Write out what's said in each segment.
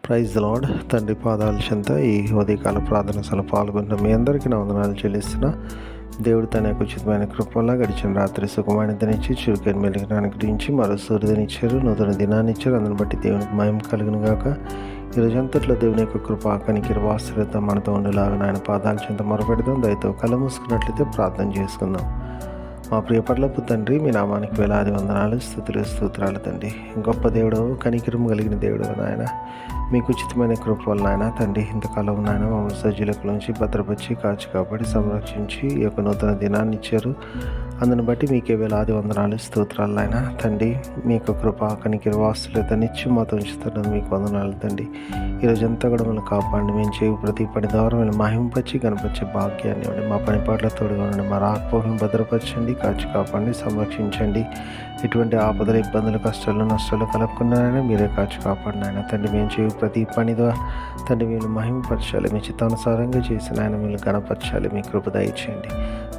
Praise the lord. తండ్రి పాదాల చెంత ఈ ఉదయకాల ప్రార్థనలో పాల్గొన్న మీ అందరికీ నా వందనాలు చెల్లిస్తున్నా. దేవుడు తన యొక్క ఉచితమైన కృపంలో గడిచిన రాత్రి సుఖమానితనిచ్చి చురుకైన మెలుగునాన్ని గురించి మరో సూర్యునిచ్చారు, నూతన దినాన్ని ఇచ్చారు. అందుని బట్టి దేవునికి మహిమ కలుగును గాక. ఈరోజంతట్లో దేవుని యొక్క కృప కనికిర వాత్సల్యత మనతో ఉండేలాగా ఆయన పాదాల చెంత మొరపెడదాం. దయతో కళ్ళు మూసుకున్నట్లయితే ప్రార్థన చేసుకుందాం. మా ప్రియ పరలోకపు తండ్రి, మీ నామానికి వేలాది వందనాలు, స్తుతులు, స్తోత్రాలు తండ్రి. గొప్ప దేవుడు, కనికరం కలిగిన దేవుడు నాయన, మీకు ఉచితమైన కృప వల్ల నాయన తండ్రి, ఇంతకాలం నాయన మమ్మల్ని సజ్జీలకులోంచి భద్రపరిచి కాచి కాపాడి సంరక్షించి ఈ యొక్క నూతన దినాన్ని ఇచ్చారు. అందుని బట్టి మీకే వేలాది వందనాలు, స్తోత్రాలు నాయన తండ్రి. మీ యొక్క కృప కనికర వాత్సల్యత నిత్యం మాతో ఉంచుతున్నది మీకు వందనాలు తండ్రి. ఈరోజంతా కూడా మనం కాపాడి మేము చేయు ప్రతి పని ద్వారా మేము మహింపరిచి కనపరిచే భాగ్యాన్ని ఇవ్వండి. మా పని పాటల తోడుగా ఉండండి. మా రాకపోకలను భద్రపరచండి, కాచి కాపాడి సంరక్షించండి. ఎటువంటి ఆపదలు, ఇబ్బందులు, కష్టాలు, నష్టాలు కలగకుండా మీరే కాచి కాపాడినాయన తండ్రి. మేము చేయు ప్రతి పని ద్వారా తండ్రి మీరు మహిమపరచాలి, మీ చిత్తానుసారంగా చేసిన ఆయన మీరు గణపరచాలి. మీ కృప దయచేయండి.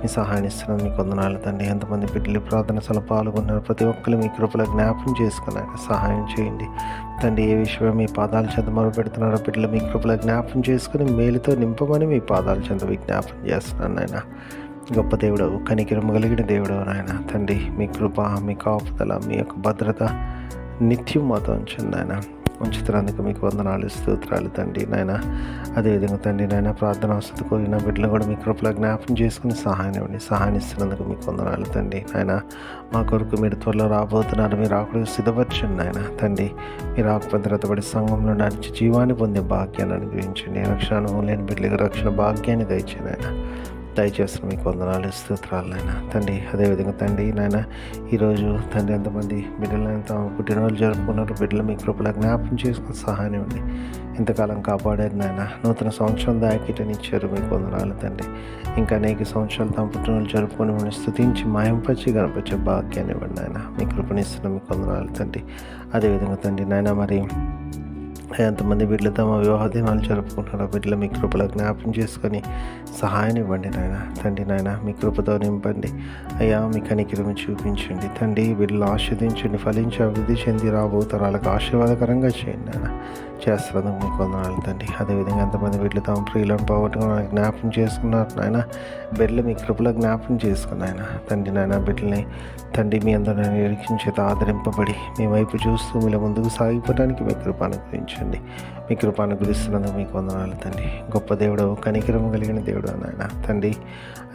మీ సహాయాన్ని ఇస్తున్నాను, మీకు వందనాలు తండ్రి. ఎంతమంది బిడ్డలు ప్రార్థన పాల్గొన్నారు, ప్రతి ఒక్కరు మీ కృపలో జ్ఞాపం చేసుకుని ఆయన సహాయం చేయండి తండ్రి. ఏ విషయం మీ పాదాల చెంత మొరపెడుతున్నారో బిడ్డలు మీ కృపలో జ్ఞాపం చేసుకుని మేలుతో నింపమని మీ పాదాల చెంత విజ్ఞాపం చేస్తున్నాను ఆయన. గొప్ప దేవుడు, కనికరం కలిగిన దేవుడు నాయన తండ్రి. మీ కృప, మీ కాపుదల, మీ యొక్క భద్రత నిత్యం మాతో ఉంచండి ఆయన. ఉంచుతున్నందుకు మీకు వందనాలు, స్తోత్రాలు తండ్రి నాయన. అదేవిధంగా తండ్రి నాయన ప్రార్థన వసతి కోరిన బిడ్డలు కూడా మీ కృపలో జ్ఞాపం చేసుకుని సహాయం ఇవ్వండి. సహాయం ఇస్తున్నందుకు మీకు వందనాలు తండ్రి నాయన. మా కొరకు మీరు త్వరలో రాబోతున్నారు, మీరు ఆకుడు సిద్ధపరచండి నాయన తండ్రి. మీరు ఆకు భద్రతపడి సంఘంలో నడిచి జీవాన్ని పొందే భాగ్యాన్ని అనుగ్రహించండి. రక్షణ అనుభవం లేని బిడ్డలకు రక్షణ భాగ్యాన్ని దయచేయండి ఆయన. దయచేసిన మీకు వందనాలు, స్తోత్రాలు నాయన తండ్రి. అదేవిధంగా తండ్రి నాయన ఈరోజు తండ్రి ఎంతమంది బిడ్డలను తమ పుట్టినరోజు జరుపుకున్నారు, బిడ్డలు మీ కృపలో జ్ఞాపం చేసుకుని సహాయం ఇవ్వండి. ఇంతకాలం కాపాడారు నాయన. నూతన సంవత్సరం దాకిటనిచ్చారు, మీకు వందనాలు తండ్రి. ఇంకా అనేక సంవత్సరాలు తమ పుట్టినరోజు జరుపుకొని మనం స్తుతించి మాయంపరిచి గణపరిచే భాగ్యాన్ని ఇవ్వండి నాయన. మీ కృపనిస్తున్న మీకు వందనాలు తండ్రి. అదేవిధంగా తండ్రి నాయన మరి ఎంతమంది బిడ్డలు తమ వివాహ దినాలు జరుపుకుంటున్నారో బిడ్డలు మీ కృపలో జ్ఞాపం చేసుకొని సహాయం ఇవ్వండి నాయన తండ్రి నాయన. మీ కృపతో నింపండి అయ్యా. మీ కనికరం చూపించండి తండ్రి. బిడ్డలు ఆస్వాదించండి, ఫలించి అభివృద్ధి చెంది రాబో తరాలకు ఆశీర్వాదకరంగా చేయండి నాయన. చేస్తున్నందుకు మీకు వందనాలు తండ్రి. అదేవిధంగా ఎంతమంది బిడ్డలు తమ ప్రియులను పోగొట్టుకుని జ్ఞాపం చేసుకున్నారు నాయన. బిడ్డలు మీ కృపలో జ్ఞాపం చేసుకుని ఆయన తండ్రి నాయన. బిడ్డల్ని తండ్రి మీ అందరూ నిరీక్షించేత ఆదరింపబడి మీ వైపు చూస్తూ మీలో ముందుకు సాగిపోవడానికి మీ కృప అనుగ్రహించండి. మీ కృప అనుగ్రహిస్తున్నందుకు మీకు వందనాలు తండ్రి. గొప్ప దేవుడు, కనికరం కలిగిన దేవుడు నాయన తండ్రి.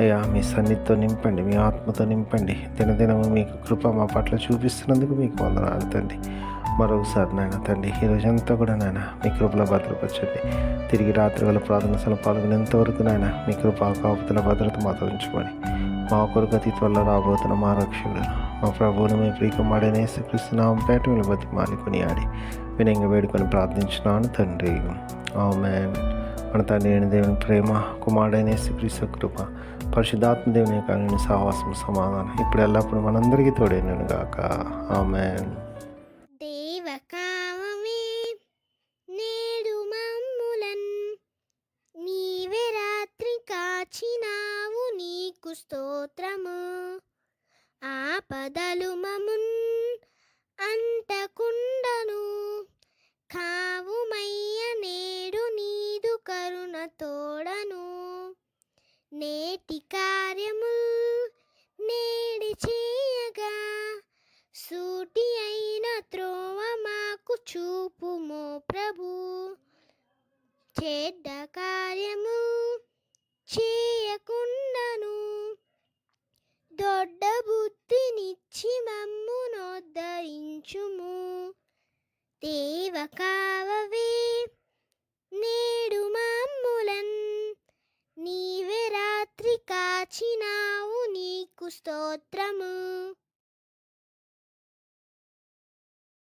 అయ్యా మీ సన్నిధితో నింపండి, మీ ఆత్మతో నింపండి. దినదినము మీకు కృప మా పట్ల చూపిస్తున్నందుకు మీకు వందనాలు తండ్రి. మరొకసారి నాయన తండ్రి ఈరోజంతా కూడా నాయన మీ కృపలో భద్రపరచండి. తిరిగి రాత్రి వేళ ప్రార్థనలో పాల్గొనేంతవరకు నాయన మీ కృప కాపుదల భద్రత మాతో ఉంచుకొని మా కొరకు అతి త్వరలో రాబోతున్న మా రక్షకుడు మా ప్రభువును మీ ప్రియకుమారుడైన యేసుక్రీస్తు నామమున పేరట మిమ్మల్ని బతిమాలి కొనియాడి వినయంగా వేడుకొని ప్రార్థించున్నాను తండ్రి. ఆమేన్. మన తండ్రి అయిన దేవుని ప్రేమ, కుమారుడైన యేసుక్రీస్తు కృప, పరిశుద్ధాత్మ దేవుని యొక్క సహవాసం, సమాధానం ఇప్పుడు ఎల్లప్పుడూ మనందరికీ తోడైనను గాక. ఆమేన్. దేవకామమే నేడు మమ్ములన్ నీవే రాత్రి కాచినావు, నీకు స్తోత్రము. ఆపదలు మమున్ అంటకుండను కావుమయ్య, నేడు నీదు కరుణ తోడను. నేటి కార్యము నేడి చేయగా సూటి అయిన త్రోవ మాకు చూపుమో ప్రభు. చెడ్డ కార్యము చేయకుండాను దొడ్డ బుద్ధినిచ్చి మమ్ము నోద్ధరించుము. దేవ కావవే నేడు మమ్ములన్ నీవే రాత్రి కాచినావు, నీకు స్తోత్రము.